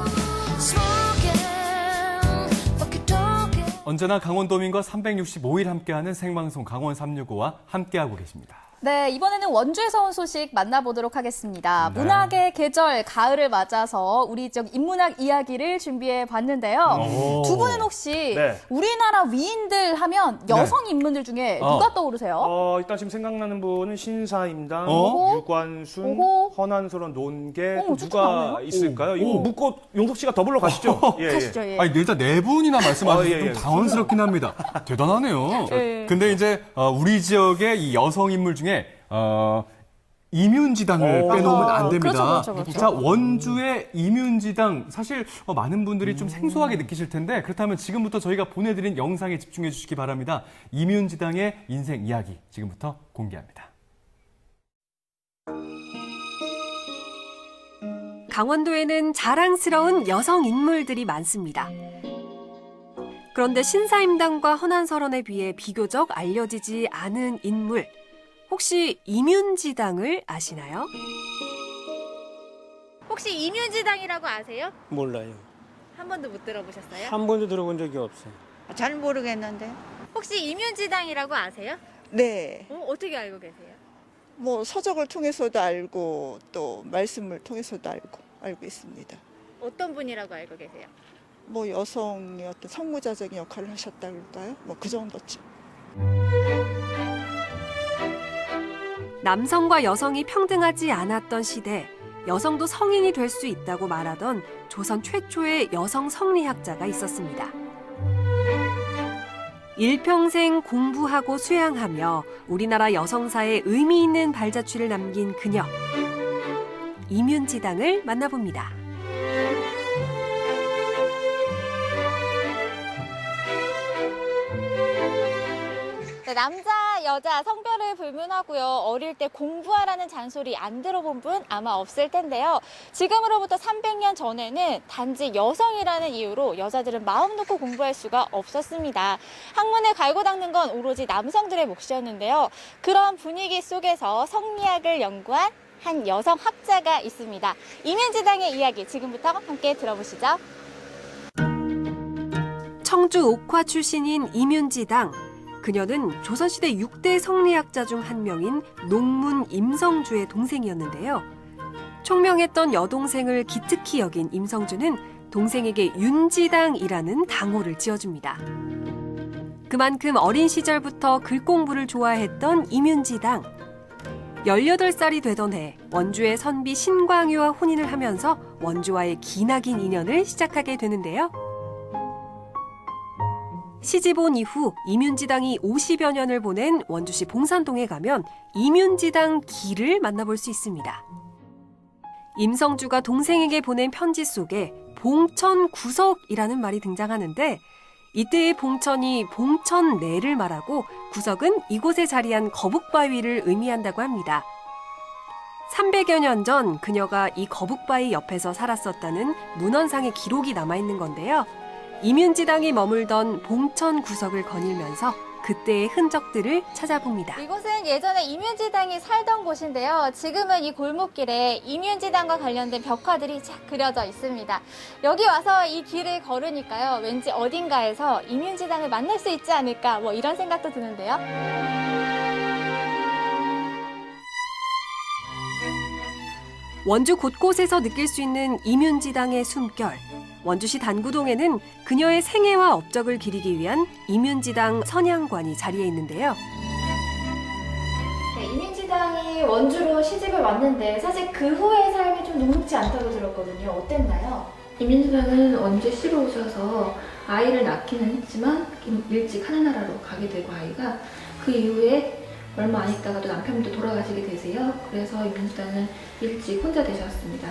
언제나 강원도민과 365일 함께하는 생방송 강원 365와 함께하고 계십니다. 네, 이번에는 원주에서 온 소식 만나보도록 하겠습니다. 네. 문학의 계절, 가을을 맞아서 우리 지역 인문학 이야기를 준비해 봤는데요. 두 분은 혹시 네. 우리나라 위인들 하면 여성 인물들 중에 누가 떠오르세요? 일단 지금 생각나는 분은 신사임당, 유관순, 오호. 허난소런, 논계, 또 저 누가 알아요? 있을까요? 이거 묻고 용석 씨가 더불러 가시죠. 가시죠, 예. 아니, 일단 네 분이나 말씀하셔서 예, 예. 좀 당황스럽긴 합니다. 대단하네요. 예. 근데 이제 우리 지역의 이 여성 인물 중에 이뮨지당을 빼놓으면 안 됩니다. 그렇죠. 자, 원주의 이뮨지당 사실 많은 분들이 좀 생소하게 느끼실 텐데 그렇다면 지금부터 저희가 보내드린 영상에 집중해 주시기 바랍니다. 이뮨지당의 인생 이야기 지금부터 공개합니다. 강원도에는 자랑스러운 여성 인물들이 많습니다. 그런데 신사임당과 허난설원에 비해 비교적 알려지지 않은 인물. 혹시 이뮨지당을 아시나요? 혹시 이뮨지당이라고 아세요? 몰라요. 한 번도 못 들어보셨어요? 한 번도 들어본 적이 없어요. 잘 모르겠는데. 혹시 이뮨지당이라고 아세요? 네. 어떻게 알고 계세요? 뭐 서적을 통해서도 알고 또 말씀을 통해서도 알고 있습니다. 어떤 분이라고 알고 계세요? 뭐 여성의 어떤 성무자적인 역할을 하셨다 그럴까요? 뭐 그 정도쯤. 남성과 여성이 평등하지 않았던 시대, 여성도 성인이 될 수 있다고 말하던 조선 최초의 여성 성리학자가 있었습니다. 일평생 공부하고 수양하며 우리나라 여성사에 의미 있는 발자취를 남긴 그녀. 이뮨지당을 만나봅니다. 네, 남자, 여자 성별을 불문하고요. 어릴 때 공부하라는 잔소리 안 들어본 분 아마 없을 텐데요. 지금으로부터 300년 전에는 단지 여성이라는 이유로 여자들은 마음 놓고 공부할 수가 없었습니다. 학문을 갈고 닦는 건 오로지 남성들의 몫이었는데요. 그런 분위기 속에서 성리학을 연구한 한 여성 학자가 있습니다. 이면지당의 이야기 지금부터 함께 들어보시죠. 청주 옥화 출신인 이면지당. 그녀는 조선시대 6대 성리학자 중 한 명인 농문 임성주의 동생이었는데요. 총명했던 여동생을 기특히 여긴 임성주는 동생에게 윤지당이라는 당호를 지어줍니다. 그만큼 어린 시절부터 글 공부를 좋아했던 이면지당. 18살이 되던 해 원주의 선비 신광유와 혼인을 하면서 원주와의 기나긴 인연을 시작하게 되는데요. 시집 온 이후 이면지당이 50여 년을 보낸 원주시 봉산동에 가면 이면지당 기를 만나볼 수 있습니다. 임성주가 동생에게 보낸 편지 속에 봉천구석이라는 말이 등장하는데 이때의 봉천이 봉천내를 말하고 구석은 이곳에 자리한 거북바위를 의미한다고 합니다. 300여 년 전 그녀가 이 거북바위 옆에서 살았었다는 문헌상의 기록이 남아있는 건데요. 이면지당이 머물던 봉천구석을 거닐면서 그때의 흔적들을 찾아봅니다. 이곳은 예전에 이면지당이 살던 곳인데요. 지금은 이 골목길에 이면지당과 관련된 벽화들이 쫙 그려져 있습니다. 여기 와서 이 길을 걸으니까요. 왠지 어딘가에서 이면지당을 만날 수 있지 않을까 뭐 이런 생각도 드는데요. 원주 곳곳에서 느낄 수 있는 이면지당의 숨결. 원주시 단구동에는 그녀의 생애와 업적을 기리기 위한 이면지당 선양관이 자리해 있는데요. 네, 이면지당이 원주로 시집을 왔는데 사실 그 후의 삶이 좀 녹록지 않다고 들었거든요. 어땠나요? 이면지당은 원주시로 오셔서 아이를 낳기는 했지만 일찍 하늘나라로 가게 되고 아이가 그 이후에 얼마 안 있다가도 남편도 돌아가시게 되세요. 그래서 이면지당은 일찍 혼자 되셨습니다.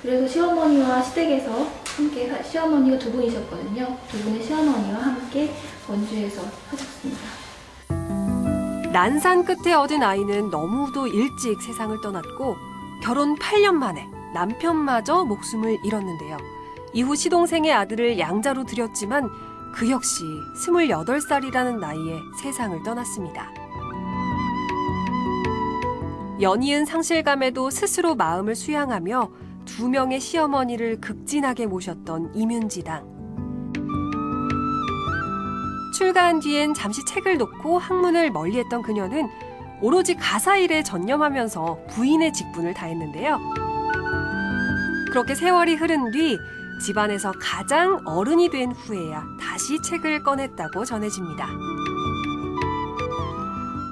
그래서 시어머니와 시댁에서 함께 시어머니가 두 분이셨거든요. 두 분의 시어머니와 함께 원주에서 하셨습니다. 난산 끝에 얻은 아이는 너무도 일찍 세상을 떠났고 결혼 8년 만에 남편마저 목숨을 잃었는데요. 이후 시동생의 아들을 양자로 들였지만 그 역시 28살이라는 나이에 세상을 떠났습니다. 연이은 상실감에도 스스로 마음을 수양하며 2명의 시어머니를 극진하게 모셨던 이면지당. 출가한 뒤엔 잠시 책을 놓고 학문을 멀리했던 그녀는 오로지 가사일에 전념하면서 부인의 직분을 다했는데요. 그렇게 세월이 흐른 뒤 집안에서 가장 어른이 된 후에야 다시 책을 꺼냈다고 전해집니다.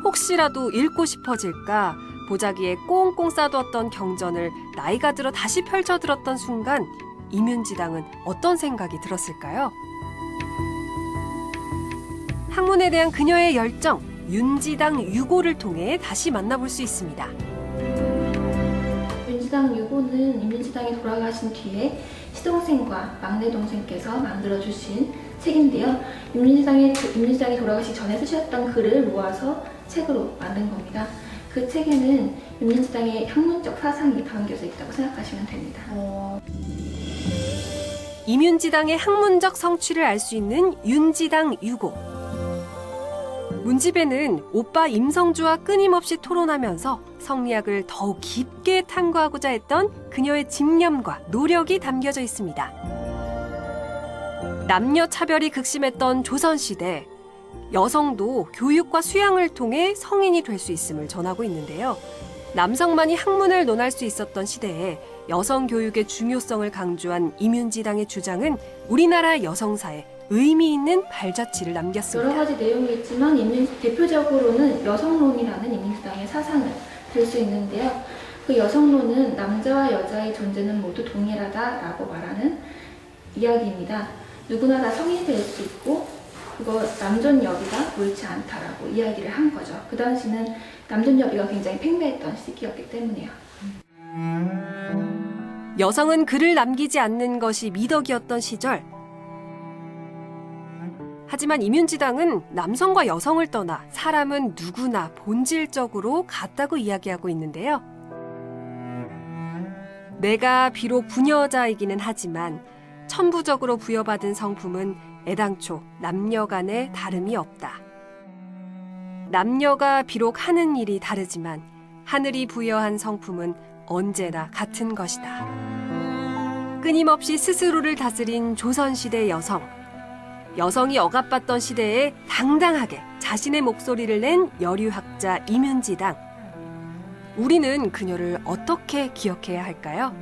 혹시라도 읽고 싶어질까 보자기에 꽁꽁 싸두었던 경전을 나이가 들어 다시 펼쳐들었던 순간 이면지당은 어떤 생각이 들었을까요? 학문에 대한 그녀의 열정, 윤지당 유고를 통해 다시 만나볼 수 있습니다. 윤지당 유고는 이면지당이 돌아가신 뒤에 시동생과 막내 동생께서 만들어주신 책인데요. 이면지당이 돌아가시기 전에 쓰셨던 글을 모아서 책으로 만든 겁니다. 그 책에는 이면지당의 학문적 사상이 담겨져 있다고 생각하시면 됩니다. 이면지당의 학문적 성취를 알 수 있는 윤지당 유고. 문집에는 오빠 임성주와 끊임없이 토론하면서 성리학을 더욱 깊게 탐구하고자 했던 그녀의 집념과 노력이 담겨져 있습니다. 남녀 차별이 극심했던 조선시대, 여성도 교육과 수양을 통해 성인이 될 수 있음을 전하고 있는데요. 남성만이 학문을 논할 수 있었던 시대에 여성 교육의 중요성을 강조한 이면지당의 주장은 우리나라 여성사에 의미 있는 발자취를 남겼습니다. 여러 가지 내용이 있지만 대표적으로는 여성론이라는 이면지당의 사상을 들 수 있는데요. 그 여성론은 남자와 여자의 존재는 모두 동일하다라고 말하는 이야기입니다. 누구나 다 성인이 될 수 있고 그거 남존여비가 옳지 않다라고 이야기를 한 거죠. 그 당시는 남존여비가 굉장히 팽배했던 시기였기 때문에요. 여성은 글을 남기지 않는 것이 미덕이었던 시절. 하지만 이민지당은 남성과 여성을 떠나 사람은 누구나 본질적으로 같다고 이야기하고 있는데요. 내가 비록 부녀자이기는 하지만 천부적으로 부여받은 성품은 애당초 남녀 간에 다름이 없다. 남녀가 비록 하는 일이 다르지만 하늘이 부여한 성품은 언제나 같은 것이다. 끊임없이 스스로를 다스린 조선시대 여성. 여성이 억압받던 시대에 당당하게 자신의 목소리를 낸 여류학자 이민지당. 우리는 그녀를 어떻게 기억해야 할까요?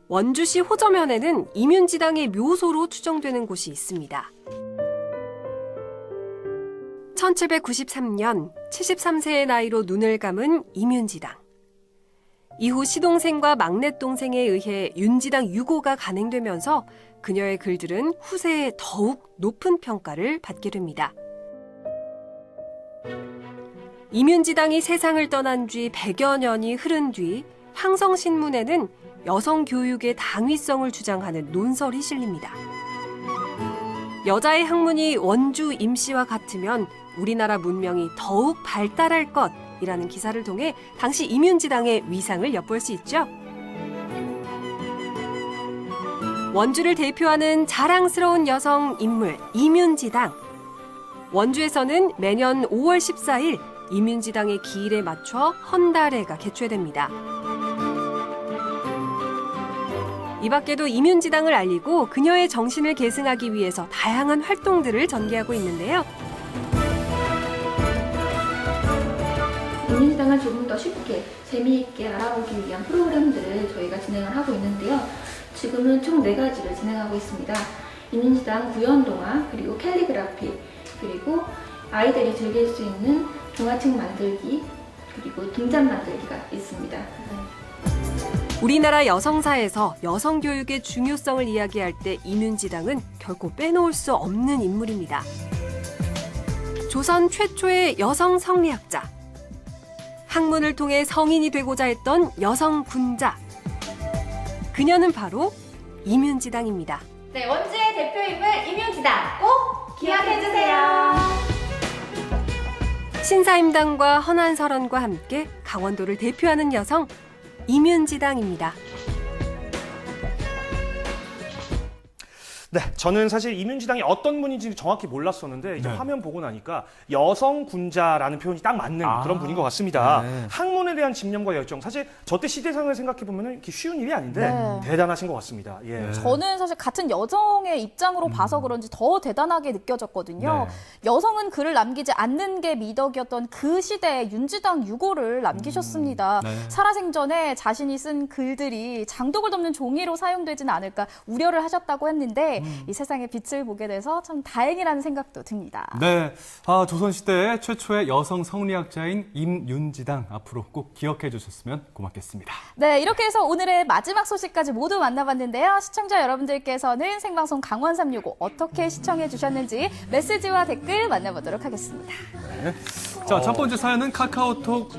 원주시 호저면에는 이민지당의 묘소로 추정되는 곳이 있습니다. 1793년 73세의 나이로 눈을 감은 이민지당. 이후 시동생과 막내동생에 의해 윤지당 유고가 간행되면서 그녀의 글들은 후세에 더욱 높은 평가를 받게 됩니다. 이민지당이 세상을 떠난 지 100여 년이 흐른 뒤 황성신문에는 여성 교육의 당위성을 주장하는 논설이 실립니다. 여자의 학문이 원주 임시와 같으면 우리나라 문명이 더욱 발달할 것이라는 기사를 통해 당시 이민지당의 위상을 엿볼 수 있죠. 원주를 대표하는 자랑스러운 여성 인물 이민지당. 원주에서는 매년 5월 14일 이민지당의 기일에 맞춰 헌달회가 개최됩니다. 이 밖에도 이민지당을 알리고 그녀의 정신을 계승하기 위해서 다양한 활동들을 전개하고 있는데요. 이민지당을 조금 더 쉽게 재미있게 알아보기 위한 프로그램들을 저희가 진행을 하고 있는데요. 지금은 총 4가지를 진행하고 있습니다. 이민지당 구연동화, 그리고 캘리그라피, 그리고 아이들이 즐길 수 있는 동화책 만들기, 그리고 등잔 만들기가 있습니다. 우리나라 여성사에서 여성 교육의 중요성을 이야기할 때 이민지당은 결코 빼놓을 수 없는 인물입니다. 조선 최초의 여성 성리학자. 학문을 통해 성인이 되고자 했던 여성 군자. 그녀는 바로 이민지당입니다. 네, 원주의 대표인물 이민지당 꼭 기억해주세요. 신사임당과 헌안설원과 함께 강원도를 대표하는 여성 이민지당입니다. 네, 저는 사실 이민지당이 어떤 분인지 정확히 몰랐었는데 이제 화면 보고 나니까 여성 군자라는 표현이 딱 맞는 그런 분인 것 같습니다. 네. 학문에 대한 집념과 열정, 사실 저때 시대상을 생각해 보면 이렇게 쉬운 일이 아닌데 대단하신 것 같습니다. 예. 저는 사실 같은 여성의 입장으로 봐서 그런지 더 대단하게 느껴졌거든요. 여성은 글을 남기지 않는 게 미덕이었던 그 시대에 윤지당 유고를 남기셨습니다. 살아생전에 자신이 쓴 글들이 장독을 덮는 종이로 사용되지는 않을까 우려를 하셨다고 했는데 이 세상의 빛을 보게 돼서 참 다행이라는 생각도 듭니다. 네, 조선시대 최초의 여성 성리학자인 임윤지당 앞으로 꼭 기억해 주셨으면 고맙겠습니다. 네, 이렇게 해서 오늘의 마지막 소식까지 모두 만나봤는데요. 시청자 여러분들께서는 생방송 강원 365 어떻게 시청해 주셨는지 메시지와 댓글 만나보도록 하겠습니다. 네. 자, 첫 번째 사연은 카카오톡,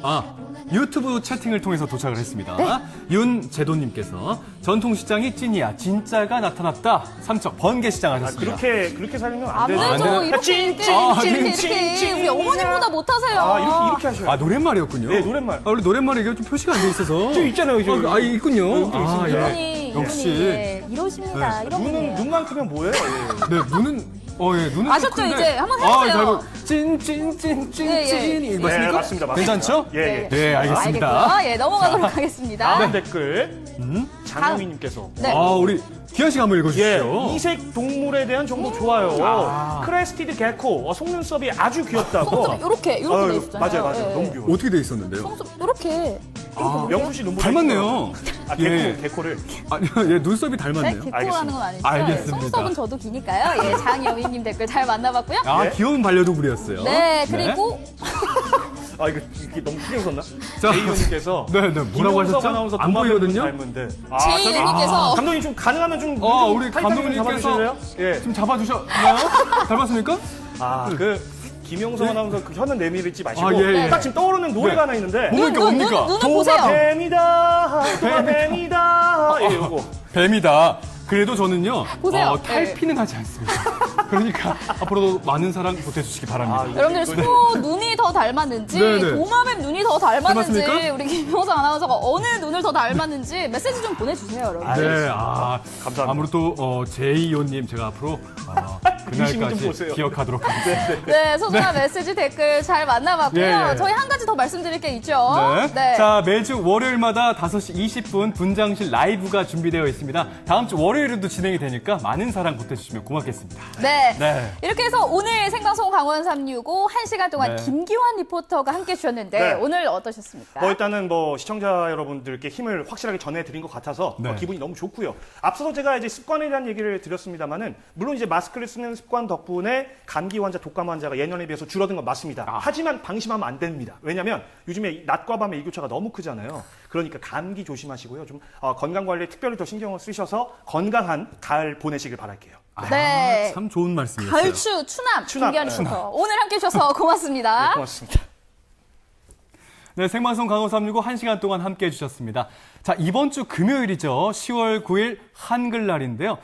유튜브 채팅을 통해서 도착을 했습니다. 네. 윤재도님께서 전통시장이 찐이야, 진짜가 나타났다. 삼척 번개시장 하셨습니다. 그렇게 살면 안 돼요. 안 돼요. 이렇게 우리 어머님보다 못하세요. 이렇게 하셔요. 노랫말이었군요. 네, 노랫말. 원래 노랫말이 좀 표시가 안 돼 있어서. 좀 있잖아요. 있군요. 이분이 역시. 이러십니다. 이런 분이. 눈만 크면 뭐예요? 네, 눈은 아셨죠? 큰데. 이제 한번 해보세요. 찐. 네, 맞습니다. 괜찮죠? 예. 네, 알겠습니다. 알겠고요. 예, 넘어가도록 하겠습니다. 다음 댓글. 장영희님께서. 네. 우리 기현 씨가 한번 읽어주시죠. 이색 동물에 대한 정보 좋아요. 크레스티드 개코, 속눈썹이 아주 귀엽다고. 이렇게 돼 있었잖아요. 맞아요. 너무 귀여워. 어떻게 돼 있었는데요? 이렇게. 명수 씨 눈보라. 닮았네요. 개코를. 아니요, 눈썹이 닮았네요. 개코라는 건 아니죠. 알겠습니다. 속눈썹은 저도 기니까요. 장영희님 댓글 잘 만나봤고요. 귀여운 반려동물이었어요. 네, 그리고. 이게 너무 크게 웃었나? 자, 제이님께서. 네, 뭐라고 하셨죠? 아나운서 안 보이거든요? 닮은데. 제이님께서. 감독님 좀 가능하면 좀. 우리 감독님께서 좀 잡아주셨나요? 닮았습니까? 김용석 아나운서 그 혀는 내밀지 마시고 딱 지금 떠오르는 노래가 하나 있는데 뭡니까? 눈을 보세요. 뱀이다. 요거. 뱀이다. 그래도 저는요, 보세요. 탈피는 하지 않습니다. 그러니까 앞으로도 많은 사랑 보태주시기 바랍니다. 여러분들 소 눈이 더 닮았는지 네네. 도마뱀 눈이 더 닮았는지 닮았습니까? 우리 김효성 아나운서가 어느 눈을 더 닮았는지 메시지 좀 보내주세요, 여러분. 네, 감사합니다. 아무래도 제이오님 제가 앞으로 그날까지 기억하도록 하겠습니다. 네, 소중한 메시지 댓글 잘 만나봤고요. 예, 예. 저희 한 가지 더 말씀드릴 게 있죠. 네. 자, 매주 월요일마다 5시 20분 분장실 라이브가 준비되어 있습니다. 다음 주 월요일에도 진행이 되니까 많은 사랑 보태주시면 고맙겠습니다. 네. 네. 이렇게 해서 오늘 생방송 강원 365 1시간 동안 네. 김기환 리포터가 함께 해주셨는데 네. 오늘 어떠셨습니까? 일단은 시청자 여러분들께 힘을 확실하게 전해드린 것 같아서 네. 기분이 너무 좋고요. 앞서서 제가 이제 습관에 대한 얘기를 드렸습니다만은 물론 이제 마스크를 쓰는 습관 덕분에 감기 환자, 독감 환자가 예년에 비해서 줄어든 건 맞습니다. 하지만 방심하면 안 됩니다. 왜냐하면 요즘에 낮과 밤의 일교차가 너무 크잖아요. 그러니까 감기 조심하시고요. 좀 건강 관리에 특별히 더 신경을 쓰셔서 건강한 가을 보내시길 바랄게요. 네. 참 좋은 말씀이었어요. 가을추, 추남, 김기환 리포터. 오늘 함께 해주셔서 고맙습니다. 네, 고맙습니다. 네, 생방송 강원 365 1시간 동안 함께 해주셨습니다. 자, 이번 주 금요일이죠. 10월 9일 한글날인데요.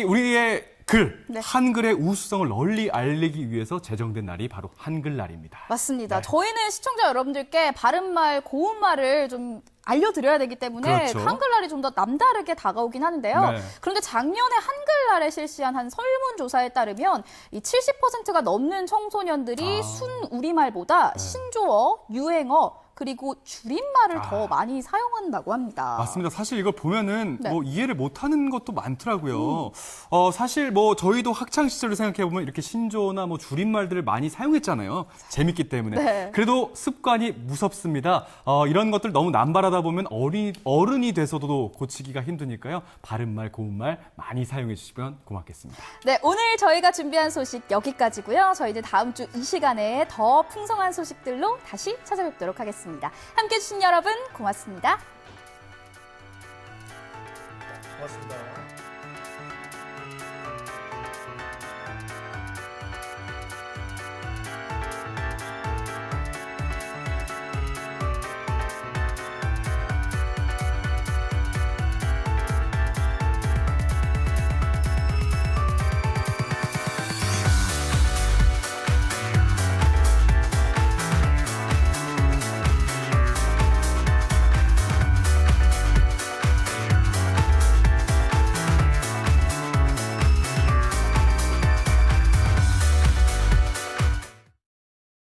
우리의 글, 네. 한글의 우수성을 널리 알리기 위해서 제정된 날이 바로 한글날입니다. 맞습니다. 저희는 시청자 여러분들께 바른말, 고운말을 좀 알려드려야 되기 때문에 그렇죠. 한글날이 좀 더 남다르게 다가오긴 하는데요. 네. 그런데 작년에 한글날에 실시한 한 설문조사에 따르면 이 70%가 넘는 청소년들이 순 우리말보다 신조어, 유행어, 그리고 줄임말을 더 많이 사용한다고 합니다. 맞습니다. 사실 이걸 보면은 네. 이해를 못하는 것도 많더라고요. 사실 저희도 학창 시절을 생각해 보면 이렇게 신조어나 줄임말들을 많이 사용했잖아요. 재밌기 때문에. 네. 그래도 습관이 무섭습니다. 이런 것들 너무 남발하다 보면 어른이 돼서도 고치기가 힘드니까요. 바른말, 고운말 많이 사용해 주시면 고맙겠습니다. 네, 오늘 저희가 준비한 소식 여기까지고요. 저희는 다음 주 이 시간에 더 풍성한 소식들로 다시 찾아뵙도록 하겠습니다. 함께해 주신 여러분 고맙습니다. 고맙습니다.